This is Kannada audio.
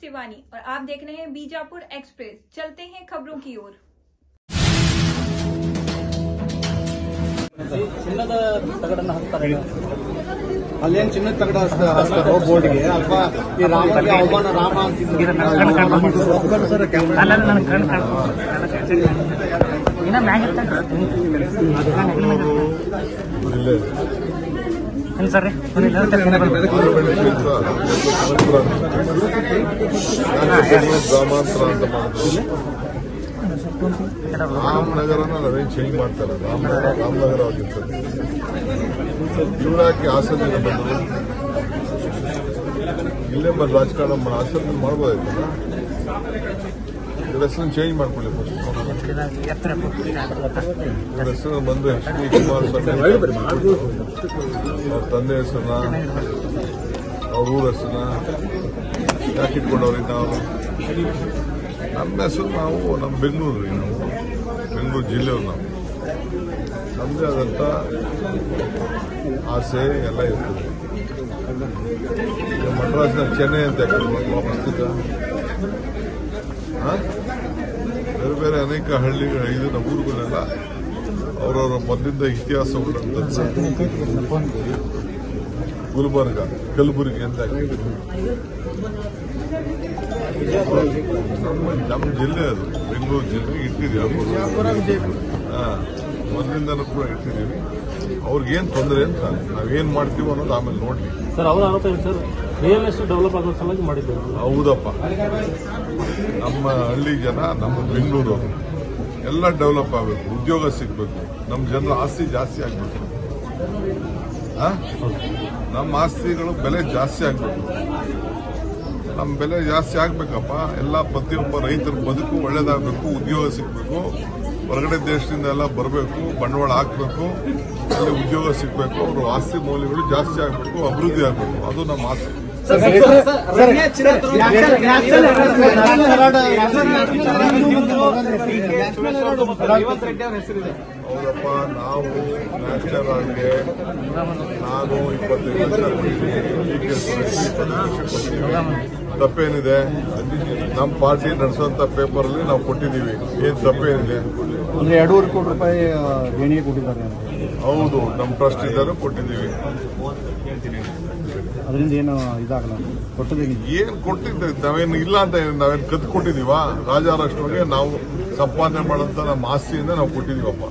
शिवानी और आप देख रहे हैं बीजापुर एक्सप्रेस। चलते हैं खबरों की ओर। ಚಿನ್ನದ ತಗಡನ್ನು ಹಾಕ್ತಾರೆ, ಅಲ್ಲೇನು ಚಿನ್ನದ ತಗಡ ಹಾಕ್ತಾರೋ ಬೋರ್ಡ್ಗೆ ಅಥವಾ ಈ ರಾಮನಿಗೆ ಅವಮಾನ ರಾಮ ಸರ್ ರಾಮನಗರನ ನಾವೇನು ಚೇಂಜ್ ಮಾಡ್ತಾರೆ, ರಾಮನಗರ ಆಗಿರ್ತದೆ. ಇವರಾಕಿ ಹಾಸನ ಬಂದರು, ಇಲ್ಲೇ ಬಂದು ರಾಜಕಾರಣ ಹಾಸನ ಮಾಡ್ಬೋದಾಯ್ತಲ್ಲ. ಇವ್ರ ಹೆಸರನ್ನು ಚೇಂಜ್ ಮಾಡ್ಕೊಳ್ಳಿ. ಇವ್ರ ಹೆಸರು ಬಂದು HD ಕುಮಾರಸ್ವಾಮಿ, ಅವ್ರ ತಂದೆ ಹೆಸರನ್ನ, ಅವ್ರ ಊರ ಹೆಸರನ್ನ ಯಾಕೆ ಇಟ್ಕೊಂಡವ್ರಿ? ನಾವು ನಮ್ಮ ಹೆಸರು ನಾವು ನಮ್ಮ ಬೆಂಗಳೂರು ಜಿಲ್ಲೆಯವರು, ನಾವು ನಮ್ಮದೇ ಆದಂಥ ಆಸೆ ಎಲ್ಲ ಇರ್ತದೆ. ಮಡ್ರಾಸ್ನ ಚೆನ್ನೈ ಅಂತ ವಾಪಸ್ತಿದ್ದ ಬೇರೆ ಬೇರೆ ಅನೇಕ ಹಳ್ಳಿಗಳು, ಇದು ನಮ್ಮ ಊರುಗಳೆಲ್ಲ ಅವರವರ ಮೊದಲಿಂದ ಇತಿಹಾಸ ಉಳ್ಳಂಥದ್ದು. ಗುಲ್ಬರ್ಗ, ಕಲಬುರಗಿ ಅಂತ ನಮ್ಮ ಜಿಲ್ಲೆ, ಅದು ಬೆಂಗಳೂರು ಜಿಲ್ಲೆ ಇಟ್ಟಿದ್ದೀವಿ. ಮೊದಲಿಂದನೂ ಕೂಡ ಇಟ್ಟಿದ್ದೀವಿ. ಅವ್ರಿಗೇನು ತೊಂದರೆ ಅಂತ ನಾವೇನು ಮಾಡ್ತೀವಿ ಅನ್ನೋದು ಆಮೇಲೆ ನೋಡ್ಲಿ. ಸರ್ ಅವರ ಆರೋಪ ಏನು ಸರ್? ರಿಯಲ್ ಎಸ್ಟೇಟ್ ಡೆವಲಪ್ ಆಗೋ ಸಲುವಾಗಿ ಮಾಡಿದ್ದೇವೆ. ಹೌದಪ್ಪ, ನಮ್ಮ ಹಳ್ಳಿ ಜನ, ನಮ್ಮ ಬೆಂಗಳೂರು ಎಲ್ಲ ಡೆವಲಪ್ ಆಗಬೇಕು, ಉದ್ಯೋಗ ಸಿಗಬೇಕು, ನಮ್ಮ ಜನರ ಆಸ್ತಿ ಜಾಸ್ತಿ ಆಗಬೇಕು, ನಮ್ಮ ಆಸ್ತಿಗಳು ಬೆಲೆ ಜಾಸ್ತಿ ಆಗಬೇಕು. ನಮ್ಮ ಬೆಲೆ ಜಾಸ್ತಿ ಆಗ್ಬೇಕಪ್ಪ. ಎಲ್ಲ ಪ್ರತಿಯೊಬ್ಬ ರೈತರ ಬದುಕು ಒಳ್ಳೇದಾಗಬೇಕು, ಉದ್ಯೋಗ ಸಿಗಬೇಕು, ಹೊರಗಡೆ ದೇಶದಿಂದ ಎಲ್ಲ ಬರಬೇಕು, ಬಂಡವಾಳ ಹಾಕಬೇಕು, ಅಲ್ಲಿ ಉದ್ಯೋಗ ಸಿಗಬೇಕು, ಅವ್ರ ಆಸ್ತಿ ಮೌಲ್ಯಗಳು ಜಾಸ್ತಿ ಆಗಬೇಕು, ಅಭಿವೃದ್ಧಿ ಆಗಬೇಕು. ಅದು ನಮ್ಮ ಆಸೆ. ಹೌದಪ್ಪ, ನಾವು ನ್ಯಾಷನಲ್ ಹಾಲ್ಗೆ ನಾನು 25 ಲಕ್ಷ ತಪ್ಪೇನಿದೆ? ನಮ್ಮ ಪಾರ್ಟಿ ನಡೆಸುವಂತ ಪೇಪರ್ ಅಲ್ಲಿ ನಾವು ಕೊಟ್ಟಿದ್ದೀವಿ. ಏನ್ ತಪ್ಪೇನಿದೆ? ಅಂದ್ರೆ 2.5 ಕೋಟಿ ರೂಪಾಯಿ ದೇಣಿಗೆ ಕೊಟ್ಟಿದ್ದಾರೆ. ಹೌದು, ನಮ್ಮ ಟ್ರಸ್ಟ್ ಇದ್ದರೂ ಕೊಟ್ಟಿದ್ದೀವಿ. ಅದರಿಂದ ಏನು ಇದಾಗಲ್ಲ, ಕೊಟ್ಟದೇನು ಏನ್ ಕೊಟ್ಟಿದ್ದೆ? ನಾವೇನು ಇಲ್ಲ ಅಂತ ನಾವೇನು ಕದ್ದು ಕೊಟ್ಟಿದೀವ? ರಾಜಾರಾಷ್ಟ್ರವಾಗಿ ನಾವು ಸಂಪಾದನೆ ಮಾಡೋಂಥ ನಮ್ಮ ಆಸ್ತಿಯಿಂದ ನಾವು ಕೊಟ್ಟಿದೀವಪ್ಪ.